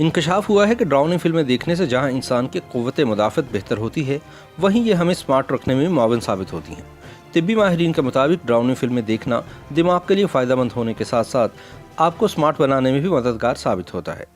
इंकशाफ हुआ है कि डरावनी फिल्में देखने से जहां इंसान की क़ुव्वत मुदाफ़त बेहतर होती है, वहीं ये हमें स्मार्ट रखने में मुआविन साबित होती हैं। तिब्बी माहिरीन के मुताबिक डरावनी फिल्में देखना दिमाग के लिए फ़ायदेमंद होने के साथ साथ आपको स्मार्ट बनाने में भी मददगार साबित होता है।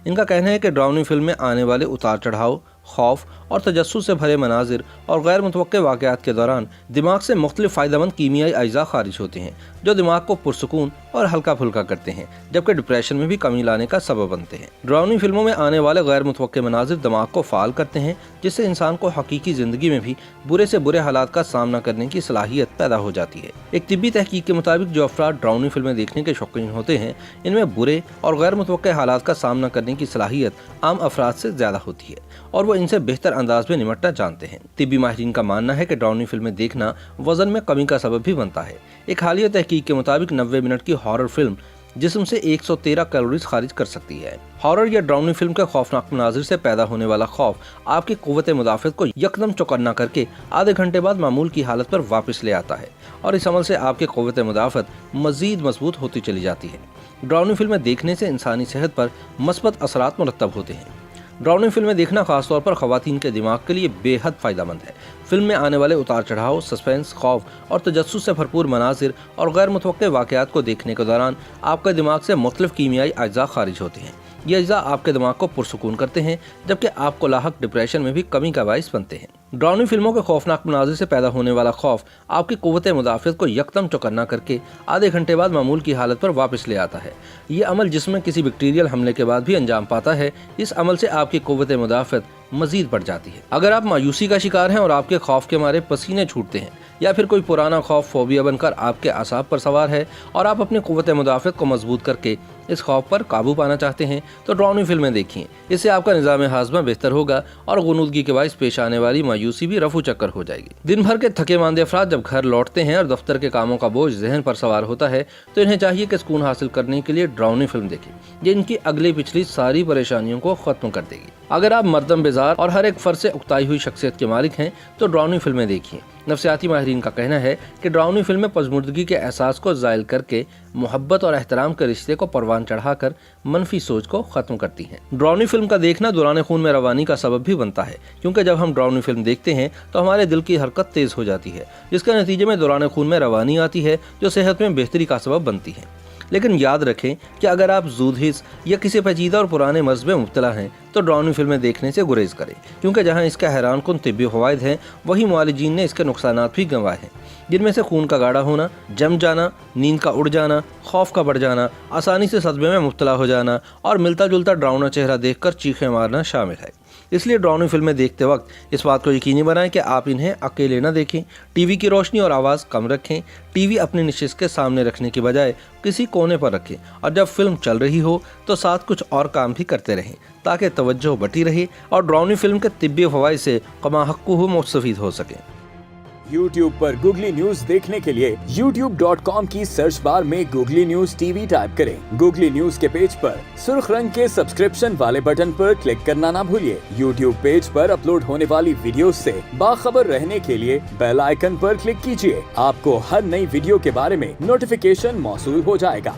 इनका कहना है कि डरावनी फिल्म में आने वाले उतार चढ़ाव, खौफ और तजस्सुस से भरे मनाजिर और गैर मुतवक्के वाक़यात के दौरान दिमाग से मुख्तलिफ फ़ायदेमंद कीमियाई अज्जा खारिज होते हैं, जो दिमाग को पुरसुकून और हल्का फुल्का करते हैं, जबकि डिप्रेशन में भी कमी लाने का सबब बनते हैं। डरावनी फिल्मों में आने वाले गैर मुतवक्के मनाजिर दिमाग को फ़ाल करते हैं, जिससे इंसान को हकीकी ज़िंदगी में भी बुरे से बुरे हालात का सामना करने की सलाहियत पैदा हो जाती है। एक तिब्बी तहकीक के मुताबिक जो अफराद डरावनी फिल्में देखने के शौकीन होते हैं, इनमें बुरे और गैर मुतवक्के हालात का सामना करने की सलाहियत आम अफराद से ज़्यादा होती है और वो इनसे बेहतर अंदाज में निपटना जानते हैं। तिब्बी माहिरीन का मानना है कि डरावनी फिल्में देखना वजन में कमी का सबब भी बनता है। एक हालिया तहकीक के मुताबिक 90 मिनट की हॉरर फिल्म जिस्म से 113 कैलोरीज खारिज कर सकती है। हॉरर या डरावनी फिल्म के खौफनाक मनाजिर से पैदा होने वाला खौफ आपकी क़ुव्वत मुदाफ़त को यकदम चौकन्ना करके आधे घंटे बाद मामूल की हालत पर वापस ले आता है और इस अमल से आपकी क़ुव्वत मुदाफ़त मज़ीद मजबूत होती चली जाती है। डरावनी फिल्में देखने से इंसानी सेहत पर मस्बत असरात मुरतब होते हैं। डरावनी फिल्में देखना खासतौर पर ख़वातीन के दिमाग के लिए बेहद फ़ायदेमंद है। फिल्म में आने वाले उतार चढ़ाव, सस्पेंस, खौफ और तजस्सुस से भरपूर मनाजिर और गैर मुतवक्के वाक़यात को देखने के दौरान आपके दिमाग से मुख्तलिफ कीमियाई अज्जा खारिज होते हैं। ये अज्जा आपके दिमाग को पुरसुकून करते हैं, जबकि आपको लाहक डिप्रेशन में भी कमी का बाइस बनते हैं। डरावनी फिल्मों के खौफनाक मनाजिर से पैदा होने वाला खौफ आपकी क़ुव्वत मुदाफ़त को यकदम चौकन्ना करके आधे घंटे बाद मामूल की हालत पर वापस ले आता है। ये अमल जिसमें किसी बैक्टीरियल हमले के बाद भी अंजाम पाता है। इस अमल से आपकी क़ुव्वत मुदाफ़त मज़ीद बढ़ जाती है। अगर आप मायूसी का शिकार हैं और आपके खौफ के मारे पसीने छूटते हैं, या फिर कोई पुराना खौफ फोबिया बनकर आपके असाब पर सवार है और आप अपनी क़ुव्वत मुदाफ़त को मजबूत करके इस खौफ पर काबू पाना चाहते हैं, तो डरावनी फिल्में देखिए। इससे आपका निज़ाम हाज़मा बेहतर होगा और गुनूदगी के बाइस पेश आने वाली मायूसी भी रफू चक्कर हो जाएगी। दिन भर के थके मांदे अफराद जब घर लौटते हैं और दफ्तर के कामों का बोझ जहन पर सवार होता है, तो इन्हें चाहिए कि सुकून हासिल करने के लिए डरावनी फिल्म देखें। ये इनकी अगली पिछली सारी परेशानियों को ख़त्म कर देगी। अगर आप मर्दम बेजार और हर एक फ़र्ज से उकताई हुई शख्सियत के मालिक हैं, तो डरावनी फिल्में देखिए। नफ्सियाती माहिरीन का कहना है कि डरावनी फिल्में पज़मुर्दगी के एहसास को ज़ायल करके मोहब्बत और एहतराम के रिश्ते को परवान चढ़ाकर मनफी सोच को ख़त्म करती हैं। डरावनी फिल्म का देखना दौरान खून में रवानी का सबब भी बनता है, क्योंकि जब हम डरावनी फिल्म देखते हैं तो हमारे दिल की हरकत तेज़ हो जाती है, जिसके नतीजे में दौरान खून में रवानी आती है, जो सेहत में बेहतरी का सबब बनती है। लेकिन याद रखें कि अगर आप ज़ूदहिस या किसी पेचीदा और पुराने मर्ज़ में मुब्तला हैं, तो डरावनी फिल्में देखने से गुरेज करें, क्योंकि जहां इसका हैरानकुन तिब्बी फ़वाइद हैं, वहीं मुआलिजीन ने इसके नुकसानात भी गंवाए हैं, जिनमें से खून का गाढ़ा होना, जम जाना, नींद का उड़ जाना, खौफ का बढ़ जाना, आसानी से सदमे में मुब्तला हो जाना और मिलता जुलता डरावना चेहरा देखकर चीखें मारना शामिल है। इसलिए डरावनी फिल्में देखते वक्त इस बात को यकीनी बनाएं कि आप इन्हें अकेले न देखें। टीवी की रोशनी और आवाज़ कम रखें। टीवी अपनी नशिस्त के सामने रखने के बजाय किसी कोने पर रखें और जब फिल्म चल रही हो तो साथ कुछ और काम भी करते रहें, ताकि तवज्जो बटी रहे और डरावनी फिल्म के तिब्बी फ़वाइद से कमा हक़्क़ुहु मुस्तफ़ीद हो सकें। YouTube पर गूगली न्यूज देखने के लिए youtube.com की सर्च बार में गूगली न्यूज टीवी टाइप करें। गूगली न्यूज के पेज पर सुर्ख रंग के सब्सक्रिप्शन वाले बटन पर क्लिक करना ना भूलिए। YouTube पेज पर अपलोड होने वाली वीडियोस से बाखबर रहने के लिए बेल आइकन पर क्लिक कीजिए। आपको हर नई वीडियो के बारे में नोटिफिकेशन मौसूल हो जाएगा।